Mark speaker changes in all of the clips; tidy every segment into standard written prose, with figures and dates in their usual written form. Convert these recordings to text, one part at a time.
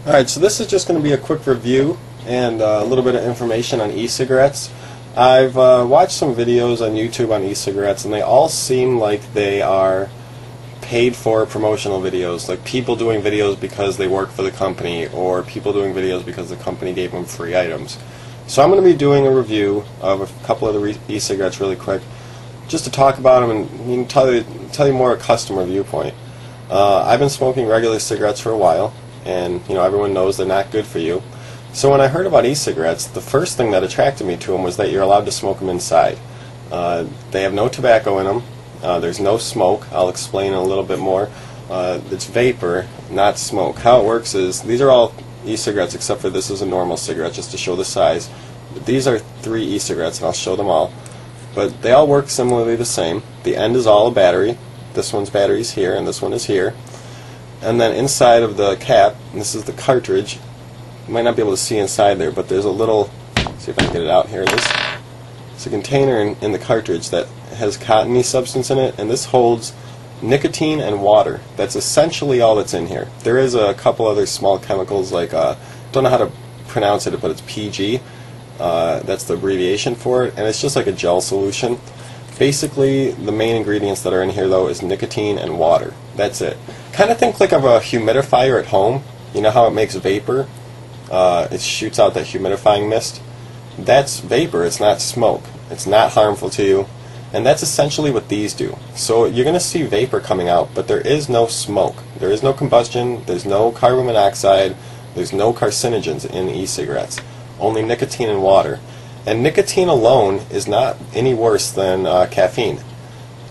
Speaker 1: Alright, so this is just going to be a quick review and a little bit of information on e-cigarettes. I've watched some videos on YouTube on e-cigarettes, and they all seem like they are paid for promotional videos, like people doing videos because they work for the company, or people doing videos because the company gave them free items. So I'm going to be doing a review of a couple of the e-cigarettes really quick, just to talk about them and tell you more a customer viewpoint. I've been smoking regular cigarettes for a while, and everyone knows they're not good for you. So when I heard about e-cigarettes, the first thing that attracted me to them was that you're allowed to smoke them inside. They have no tobacco in them. There's no smoke. I'll explain a little bit more. It's vapor, not smoke. How it works is, these are all e-cigarettes except for this is a normal cigarette, just to show the size. But these are 3 e-cigarettes, and I'll show them all. But they all work similarly the same. The end is all a battery. This one's battery is here, and this one is here. And then inside of the cap, and this is the cartridge. You might not be able to see inside there, but there's a little, see if I can get it out here. It's a container in the cartridge that has cottony substance in it, and this holds nicotine and water. That's essentially all that's in here. There is a couple other small chemicals, like, don't know how to pronounce it, but it's PG. That's the abbreviation for it, and it's just like a gel solution. Basically, the main ingredients that are in here, though, is nicotine and water. That's it. Kind of think like of a humidifier at home. You know how it makes vapor? It shoots out that humidifying mist. That's vapor. It's not smoke. It's not harmful to you. And that's essentially what these do. So you're going to see vapor coming out, but there is no smoke. There is no combustion. There's no carbon monoxide. There's no carcinogens in e-cigarettes. Only nicotine and water. And nicotine alone is not any worse than caffeine.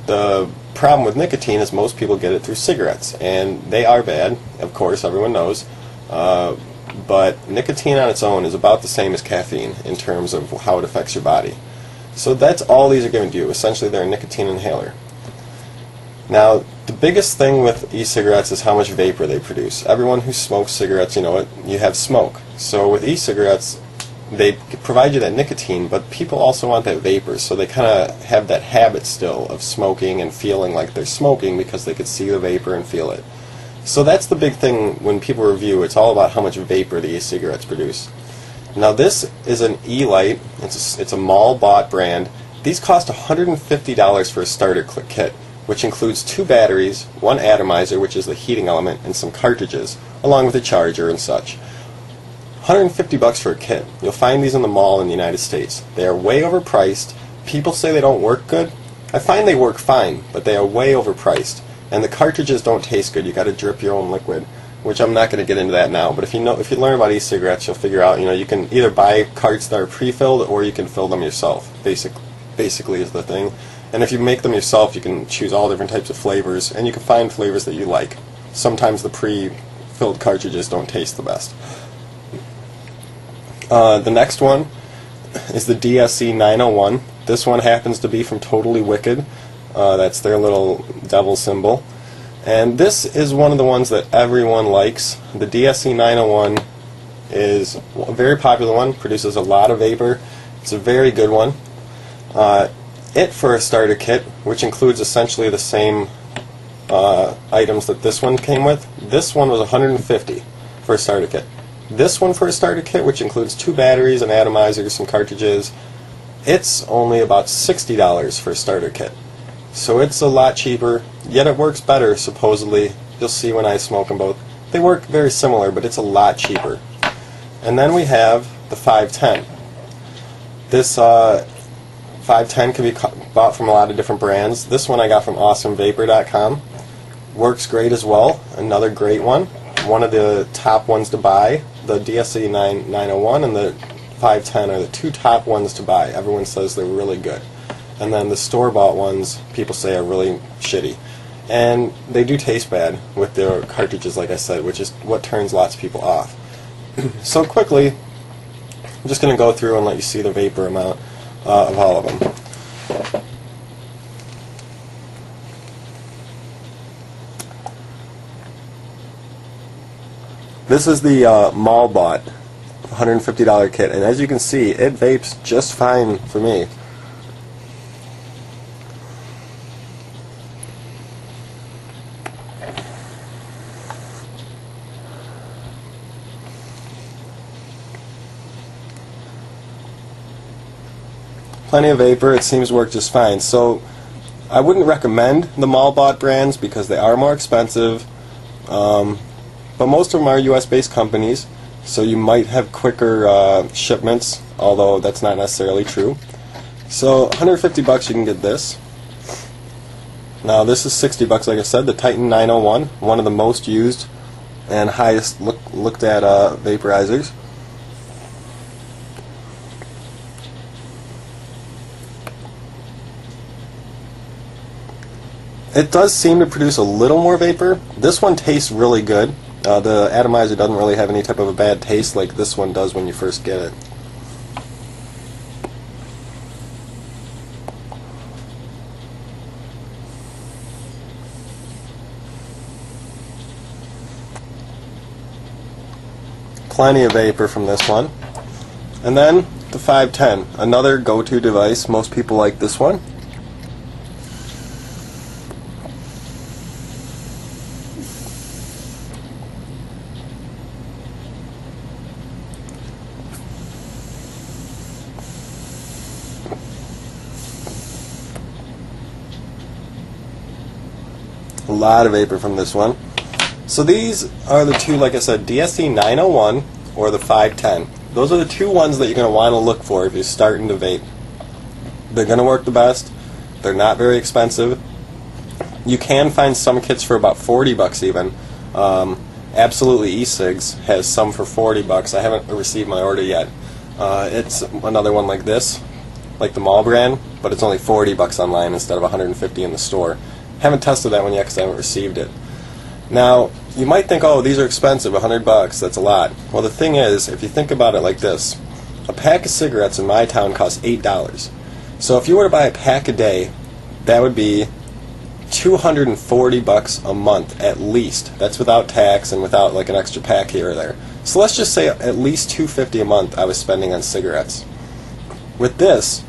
Speaker 1: The problem with nicotine is most people get it through cigarettes, and they are bad, of course, everyone knows. But nicotine on its own is about the same as caffeine in terms of how it affects your body. So that's all these are going to do. Essentially, they're a nicotine inhaler. Now, the biggest thing with e-cigarettes is how much vapor they produce. Everyone who smokes cigarettes, you know it, you have smoke. So with e-cigarettes, they provide you that nicotine, but people also want that vapor, so they kind of have that habit still of smoking and feeling like they're smoking because they could see the vapor and feel it. So that's the big thing when people review. It's all about how much vapor the e-cigarettes produce. Now this is an e-light. It's a mall-bought brand. These cost $150 for a starter kit, which includes 2 batteries, 1 atomizer, which is the heating element, and some cartridges, along with a charger and such. $150 for a kit. You'll find these in the mall in the United States. They are way overpriced. People say they don't work good. I find they work fine, but they are way overpriced. And the cartridges don't taste good. You got to drip your own liquid, which I'm not going to get into that now. But if you learn about e-cigarettes, you'll figure out, you can either buy carts that are pre-filled or you can fill them yourself. Basically is the thing. And if you make them yourself, you can choose all different types of flavors, and you can find flavors that you like. Sometimes the pre-filled cartridges don't taste the best. The next one is the DSE 901. This one happens to be from Totally Wicked. That's their little devil symbol. And this is one of the ones that everyone likes. The DSE 901 is a very popular one, produces a lot of vapor. It's a very good one. It for a starter kit, which includes essentially the same items that this one came with. This one was $150 for a starter kit. This one for a starter kit, which includes 2 batteries, an atomizer, some cartridges, it's only about $60 for a starter kit. So it's a lot cheaper, yet it works better, supposedly. You'll see when I smoke them both. They work very similar, but it's a lot cheaper. And then we have the 510. This 510 can be bought from a lot of different brands. This one I got from AwesomeVapor.com. Works great as well. Another great one. One of the top ones to buy. The DSE 901 and the 510 are the 2 top ones to buy. Everyone says they're really good. And then the store-bought ones, people say are really shitty. And they do taste bad with their cartridges, like I said, which is what turns lots of people off. So quickly, I'm just going to go through and let you see the vapor amount of all of them. This is the mall-bought $150 kit, and as you can see, it vapes just fine for me. plenty of vapor. It seems to work just fine. So I wouldn't recommend the mall-bought brands because they are more expensive, but most of them are US-based companies, so you might have quicker shipments, although that's not necessarily true. So $150 you can get this. Now this is $60 like I said, the Titan 901, one of the most used and highest looked at vaporizers. It does seem to produce a little more vapor. This one tastes really good. The atomizer doesn't really have any type of a bad taste like this one does when you first get it. Plenty of vapor from this one. And then the 510, another go-to device. Most people like this one. A lot of vapor from this one. So these are the two, like I said, DSC 901 or the 510. Those are the two ones that you're going to want to look for if you're starting to vape. They're going to work the best. They're not very expensive. You can find some kits for about $40 even. Absolutely eSigs has some for $40. I haven't received my order yet. It's another one like this, like the mall brand, but it's only $40 online instead of $150 in the store. Haven't tested that one yet because I haven't received it. Now, you might think, oh, these are expensive, $100, that's a lot. Well, the thing is, if you think about it like this, a pack of cigarettes in my town costs $8. So if you were to buy a pack a day, that would be $240 a month at least. That's without tax and without like an extra pack here or there. So let's just say at least $250 a month I was spending on cigarettes. With this,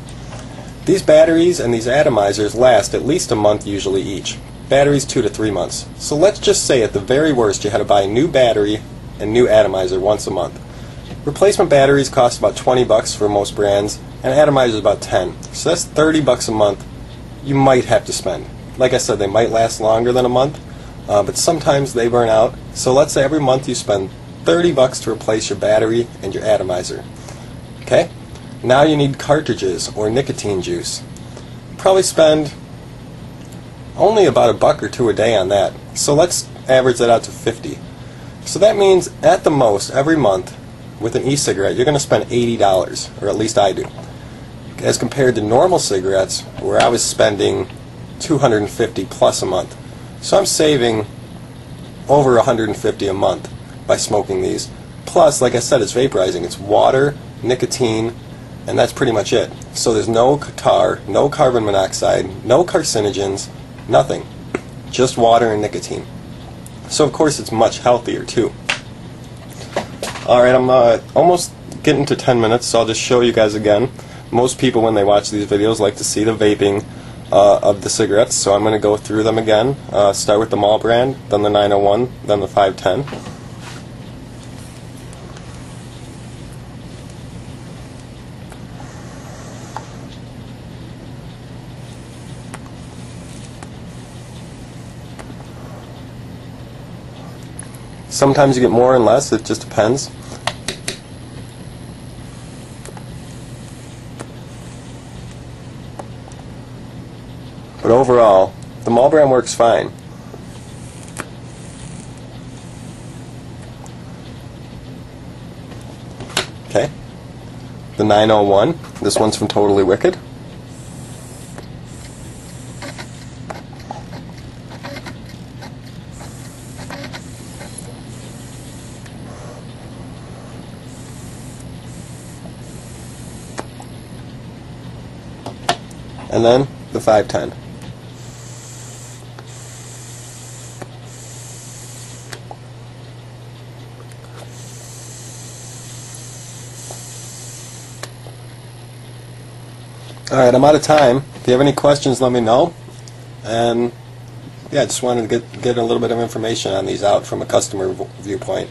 Speaker 1: these batteries and these atomizers last at least a month usually each. Batteries 2 to 3 months. So let's just say at the very worst you had to buy a new battery and new atomizer once a month. Replacement batteries cost about $20 for most brands, and atomizers about $10. So that's $30 a month you might have to spend. Like I said, they might last longer than a month, but sometimes they burn out. So let's say every month you spend $30 to replace your battery and your atomizer. Okay? Now you need cartridges or nicotine juice. Probably spend only about $1 or $2 a day on that. So let's average that out to $50. So that means at the most every month with an e-cigarette you're going to spend $80, or at least I do. As compared to normal cigarettes where I was spending $250 plus a month. So I'm saving over $150 a month by smoking these. Plus, like I said, it's vaporizing. It's water, nicotine, and that's pretty much it. So there's no tar, no carbon monoxide, no carcinogens, nothing. Just water and nicotine. So of course it's much healthier too. Alright, I'm almost getting to 10 minutes, so I'll just show you guys again. Most people when they watch these videos like to see the vaping of the cigarettes, so I'm going to go through them again. Start with the mall brand, then the 901, then the 510. Sometimes you get more and less, it just depends. But overall, the mall brand works fine. Okay. The 901, this one's from Totally Wicked. And then the 510. Alright, I'm out of time. If you have any questions, let me know. And yeah, I just wanted to get a little bit of information on these out from a customer viewpoint.